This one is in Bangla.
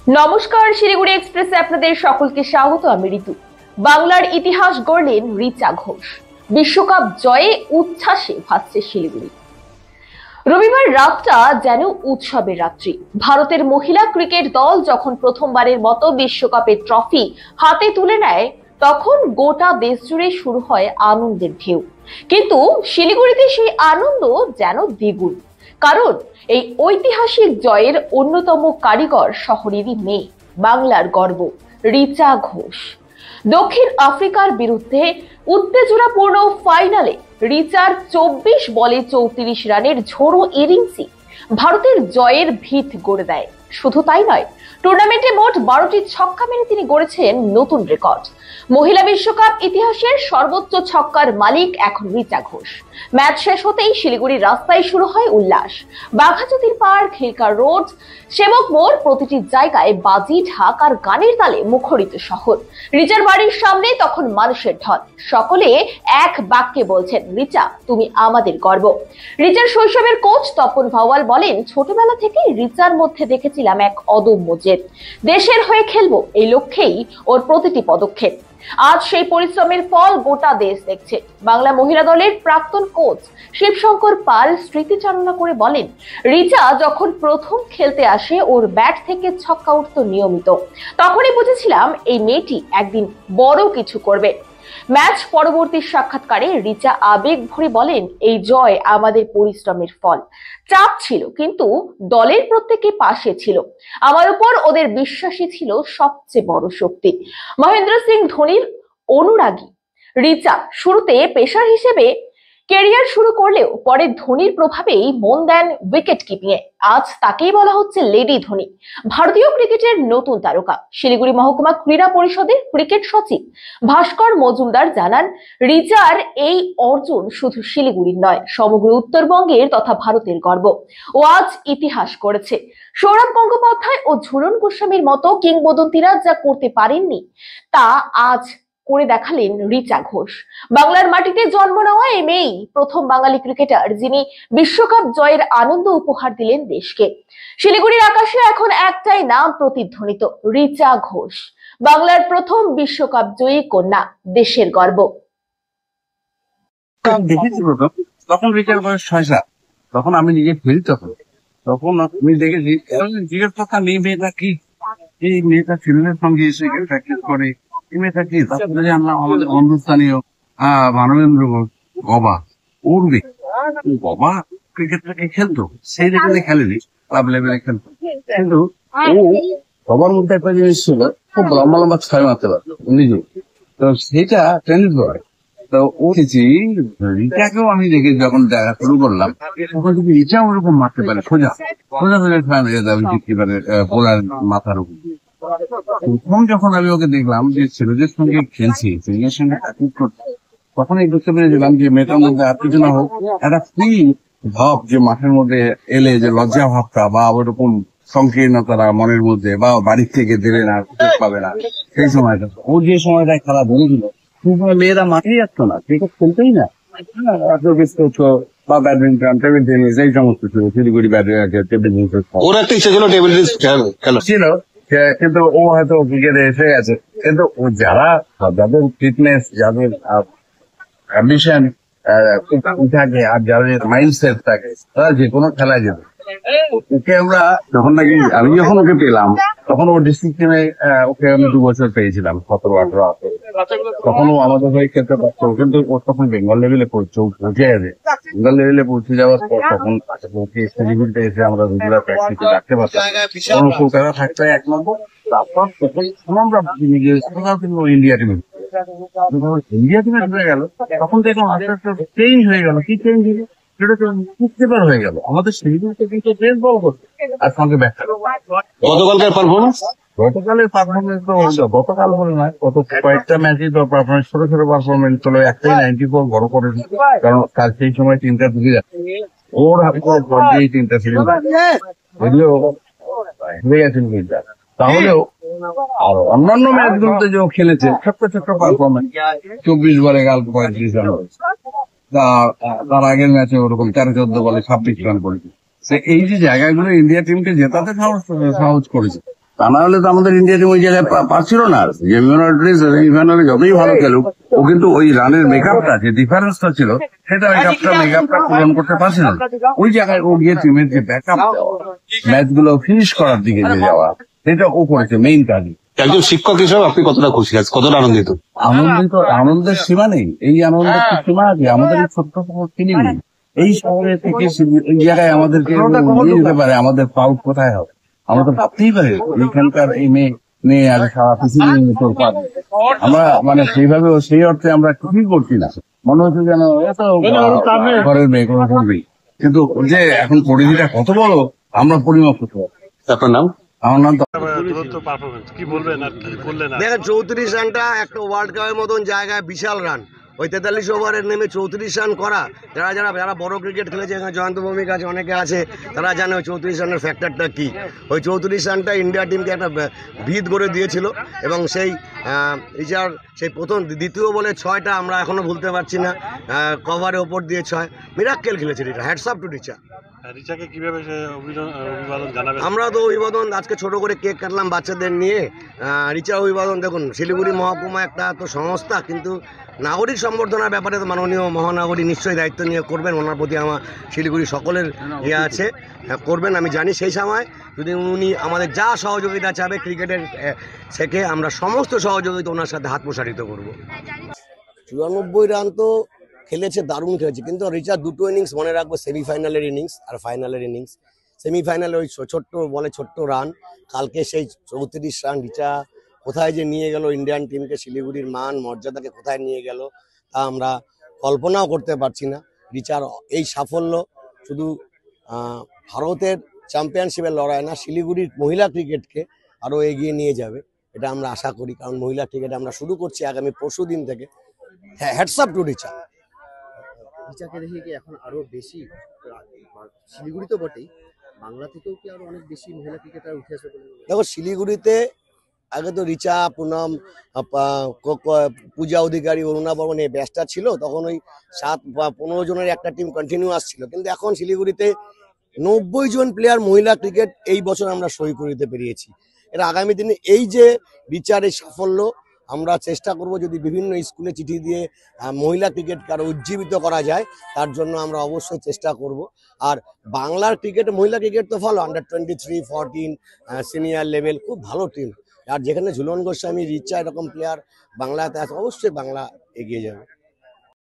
নমস্কার, শিলিগুড়ি এক্সপ্রেসে আপনাদের সকলকে স্বাগত। আমি ঋতু। বাংলার ইতিহাস গড়লেন রিচা ঘোষ। বিশ্বকাপ জয়ে উচ্ছ্বাসে ভাসছে শিলিগুড়ি। রবিবার রাতটা যেন উৎসবের রাত্রি। ভারতের মহিলা ক্রিকেট দল যখন প্রথমবারের মতো বিশ্বকাপের ট্রফি হাতে তুলে নেয়, তখন গোটা দেশ জুড়ে শুরু হয় আনন্দের ঢেউ। কিন্তু শিলিগুড়িতে সেই আনন্দ যেন দ্বিগুণ, কারণ এই ঐতিহাসিক জয়ের অন্যতম কারিগর শহরেরই মেয়ে, বাংলার গর্ব রিচা ঘোষ। দক্ষিণ আফ্রিকার বিরুদ্ধে উত্তেজনাপূর্ণ ফাইনালে রিচার 24 বলে 34 রানের ঝোড়ো ইনিংসই ভারতের জয়ের ভিত গড়ে দেয়। শুধু তাই নয়, টুর্নামেন্টে মোট 12টি ছক্কা মেরে তিনি গড়েছেন নতুন রেকর্ড। মহিলা বিশ্বকাপ ইতিহাসের সর্বোচ্চ ছক্কার মালিক এখন রিচা ঘোষ। ম্যাচ শেষ হতেই শিলিগুড়ির রাস্তায় শুরু হয় উল্লাস। বাঘাযতীন পার্ক, খিলকার রোড, সেবক মোড়, প্রতিটি জায়গায় বাজি, ঢাক আর গানের তালে মুখরিত শহর। রিচার বাড়ির সামনে তখন মানুষের ঢল। সকলে এক বাক্যে বলছেন, রিচা তুমি আমাদের গর্ব। রিচার শৈশবের কোচ তপন ভাওয়াল বলেন, ছোটবেলা থেকেই রিচার মধ্যে দেখেছিলাম এক অদম্য জেদ। দেশের হয়ে খেলবো, এই লক্ষ্যেই ওর প্রতিটি পদক্ষেপ। আজ সেই পরিশ্রমের ফল গোটা দেশ দেখছে। বাংলা মহিলা দলের প্রাক্তন কোচ শিবশঙ্কর পাল স্মৃতিচারণা করে বলেন, রিচা যখন প্রথম খেলতে আসে ওর ব্যাট থেকে ছক্কা উঠত নিয়মিত। তখনই বুঝেছিলাম এই মেয়েটি একদিন বড় কিছু করবে। ম্যাচ পরবর্তী সাক্ষাৎকারে রিচা আবেগ ভরে বলেন, এই জয় আমাদের পরিশ্রমের ফল। চাপ ছিল, কিন্তু দলের প্রত্যেকে পাশে ছিল। আমার উপর ওদের বিশ্বাসী ছিল সবচেয়ে বড় শক্তি। মহেন্দ্র সিং ধোনির অনুরাগী রিচা শুরুতে পেশার হিসেবে ক্যারিয়ার শুরু করলেও পরে ধোনির প্রভাবেই মন দেন উইকেট কিপিং এ। আজ তাকেই বলা হচ্ছে লেডি ধোনি। ভারতীয় ক্রিকেটের নতুন তারকা। শিলিগুড়ি মহকুমা ক্রীড়া পরিষদের ক্রিকেট সচিব ভাস্কর মজুমদার জানান, রিচার এই অর্জন শুধু শিলিগুড়ির নয়, সমগ্র উত্তরবঙ্গের তথা ভারতের গর্ব। ও আজ ইতিহাস করেছে। সৌরভ গঙ্গোপাধ্যায় ও ঝুলন গোস্বামীর মতো কিংবদন্তিরা যা করতে পারেননি, তা আজ করে দেখালেন রিচা ঘোষ। বাংলার মাটিতে জন্ম নেওয়া এই মেয়েই প্রথম বাঙালি ক্রিকেটার যিনি বিশ্বকাপ জয়ের আনন্দ উপহার দিলেন দেশকে। শিলিগুড়ির আকাশে এখন একটাই নাম প্রতিধ্বনিত, রিচা ঘোষ, বাংলার প্রথম বিশ্বকাপ জয়ী কন্যা, দেশের গর্ব। দেখেছি প্রথম, তখন রিচার বয়স 6-7, তখন আমি নিজে খেলি। তখন আমি দেখেছি জিজ্ঞেস কথা নেই, মেয়েটা কি, এই মেয়েটা ছেলেদের সঙ্গে এসে প্র্যাকটিস করে, এই মেয়েটা কি। তারপরে জানলাম আমাদের বন্ধুস্থানীয় মানবেন্দ্র গবা, উঠবে গবা ক্রিকেটটাকে খেলতো, সেই লেভেলে খেলেনি, ক্লাব লেভেলে খেলতো, কিন্তু ও সবার মধ্যে একটা জিনিস ছিল, খুব লম্বা লম্বা ছয় মারতে পারতো নিজে। তো সেটা টেনিস বয়। তো উঠেছি রিচাকেও আমি দেখি, যখন দেখা শুরু করলাম তখন যদি রিচা ওরকম মারতে পারে, সোজা সোজা সোজা ছয় মেরে যাবে বোলার মাথার উপর। প্রথম যখন আমি ওকে দেখলাম যে ছেলেদের সঙ্গে খেলছি, ছেলেদের সঙ্গে প্র্যাকটিস করছি, তখনই বুঝতে পেরেছিলাম যে মেয়েটার মধ্যে আর কিছু না হোক, একটা ফ্রি ভাব যে মাঠের মধ্যে এলে যে লজ্জা ভাবটা বা ওরকম সংকীর্ণতারা মনের মধ্যে, বা বাড়ির থেকে দেবে না, পাবে না, সেই সময়টা ও যে সময়টায় খেলা ধরেছিল, সেই সময় মেয়েরা মাঠেই আসতো না, ক্রিকেট খেলতেই না, বা ব্যাডমিন্টন, টেবিল টেনিস, এই সমস্ত ছিল। শিলিগুড়ি টেবিল টেনিস ওর একটা ইচ্ছা ছিল, টেবিল টেনিস খেলা ছিল, কিন্তু ও হয়তো ক্রিকেটে এসে গেছে। কিন্তু যাদের ফিটনেস, যাদের অ্যাম্বিশন থাকে, আর যাদের মাইন্ডসেট থাকে, তারা যে কোনো খেলায় যেত। ওকে আমরা যখন আমি যখন ওকে পেলাম, তখন ও ডিস্ট্রিক্ট টিমে, ওকে আমি 2 বছর পেয়েছিলাম, 17-18। তখন ও আমাদের হয়ে খেলতে পারতো, কিন্তু ও তখন বেঙ্গল লেভেলে পৌঁছে গেছে। বেঙ্গল লেভেলে পৌঁছে যাওয়ার পর তখন ওকে শিলিগুড়িতে এসে আমরা রেগুলার প্র্যাকটিসে রাখতে পারতাম। তখন কলকাতা থাকতে 1 নম্বর, তারপর আমরা ইন্ডিয়া টিমে, ইন্ডিয়া টিমে ঢুকে গেল। তখন দেখলাম আস্তে আস্তে চেঞ্জ হয়ে গেল। কি চেঞ্জ হলো, সেটা তো পেপার হয়ে গেল আমাদের শিলিগুড়িতে, কিন্তু বেশ বল করছে আর সঙ্গে ব্যাখ্যা। গতকালের পারফরমেন্স তো গতকাল বলে নয়, গত কয়েকটা ম্যাচে তো পারফরমেন্স, ছোট ছোট পারফরমেন্স হলো। একটাই 94 বড় করে, কারণ তার সেই সময় টিমটা ঢুকে যাচ্ছে, ওর হাতে এই টিমটা ছিল, যদিও হয়ে গেছেন টিমটা, তাহলেও আর অন্যান্য ম্যাচ গুলোতে যে খেলেছে ছোট্ট ছোট্ট পারফরমেন্স, 24 বলে 35 রান, তার আগের ম্যাচে ওরকম 13-14 বলে 26 রান করেছে। এই যে জায়গাগুলো ইন্ডিয়া টিমকে জেতাতে সাহস করেছে, তা না হলে তো আমাদের ইন্ডিয়া টিম ওই জায়গায় পাচ্ছিল না। যে সেমিফাইনালে যতই ভালো খেলুক, ও কিন্তু ওই রানের মেকআপটা, যে ডিফারেন্সটা ছিল, সেটা মেকআপটা পূরণ করতে পারছিল না। ওই জায়গায় ও গিয়ে টিমের যে ব্যাকআপ ম্যাচ গুলো ফিনিশ করার দিকে যে যাওয়া, সেটা ও করেছে মেইন কাজ। একজন শিক্ষক হিসেবে আপনি কতটা খুশি আছেন, কতটা আনন্দিত? আনন্দের সীমা নেই। এই আনন্দের সীমা আছে আমাদের এই ছোট্ট ফিলিং। এই শহরে থেকে এই জায়গায় আমাদেরকে নিয়ে যেতে পারে, আমাদের প্রাউড কোথায় হবে? আমরা তো ভাবতেই পারি এইখানকার এই মেয়ে আর সারা পৃথিবী তোর পাবে। আমরা মানে সেইভাবে সেই অর্থে আমরা কিছুই করছি না, মনে হচ্ছে যেন এত ঘরের মেয়ে কোনো করবেই। কিন্তু যে এখন পরিধিটা কত বড় আমরা পরিমাপ করতে পারি। আপনার নাম? আমার নাম তো দেখেন 34 রানটা একটা ওয়ার্ল্ড কাপের মতন জায়গায় বিশাল রান। ওই 43 ওভারের নেমে 34 রান করা, যারা বড় ক্রিকেট খেলেছে, এখানে জয়ন্ত ভৌমিক আছে, অনেকে আছে, তারা জানে ওই 34 রানের ফ্যাক্টরটা কি। ওই 34 রানটা ইন্ডিয়া টিমকে একটা ভিত করে দিয়েছিল। এবং সেই রিচার্ড সেই দ্বিতীয় বলে 6টা আমরা এখনো ভুলতে পারছি না, কভারের ওপর দিয়ে 6 মিরাক্কেল খেলেছে Richa. Hats up to Richa. আমরা তো অভিবাদন আজকে ছোট করে কেক কাটলাম বাচ্চাদের নিয়ে। রিচা অভিবাদন দেখুন, শিলিগুড়ি মহকুমা একটা তো সংস্থা, কিন্তু নাগরিক সম্বর্ধনার ব্যাপারে তো মাননীয় মহানগরী নিশ্চয়ই দায়িত্ব নিয়ে করবেন। ওনার প্রতি আমার শিলিগুড়ি সকলের আছে, করবেন আমি জানি। সেই সময় যদি উনি আমাদের যা সহযোগিতা চাবে ক্রিকেটের থেকে, আমরা সমস্ত সহযোগিতা ওনার সাথে হাত প্রসারিত করব। 94 রান তো খেলেছে, দারুণ খেলেছে, কিন্তু রিচা দুটো ইনিংস মনে রাখবো, সেমিফাইনালের ইনিংস আর ফাইনালের ইনিংস। সেমিফাইনালে ওই ছোট্ট বলে ছোট্ট রান, কালকে সেই 34 রান রিচা কোথায় যে নিয়ে গেল ইন্ডিয়ান টিমকে, শিলিগুড়ির মান মর্যাদাকে কোথায় নিয়ে গেল তা আমরা কল্পনাও করতে পারছি না। রিচার এই সাফল্য শুধু ভারতের চ্যাম্পিয়নশিপের লড়াই না, শিলিগুড়ির মহিলা ক্রিকেটকে আরও এগিয়ে নিয়ে যাবে, এটা আমরা আশা করি। কারণ মহিলা ক্রিকেট আমরা শুরু করছি আগামী পরশু দিন থেকে। Hats up to Richa. রিচাকে দেখে কি এখন আরো বেশি, শিলিগুড়ি তো বটেই, বাংলা থেকেও কি আরো অনেক বেশি মহিলা ক্রিকেটার উঠে আসবে? দেখো শিলিগুড়িতে আগে তো রিচা, পুনম, পূজা অধিকারী, অরুণা বর্মন এই ব্যাচটা ছিল, তখন ওই 7 বা 15 জনের একটা টিম কন্টিনিউয়াস ছিল। কিন্তু এখন শিলিগুড়িতে 90 জন প্লেয়ার মহিলা ক্রিকেট এই বছর আমরা সই করে দিতে পেরিয়েছি। এটা আগামী দিনে এই যে রিচার এই সাফল্য, আমরা চেষ্টা করব যদি বিভিন্ন স্কুলে চিঠি দিয়ে মহিলা ক্রিকেটকে আরো উজ্জীবিত করা যায়, তার জন্য আমরা অবশ্যই চেষ্টা করব। আর বাংলার ক্রিকেট, মহিলা ক্রিকেট তো ভালো, আন্ডার 23, 14 সিনিয়র লেভেল খুব ভালো টিম। আর যেখানে ঝুলন গোস্বামী, রিচা এরকম প্লেয়ার বাংলাতে আছে, অবশ্যই বাংলা এগিয়ে যাবে।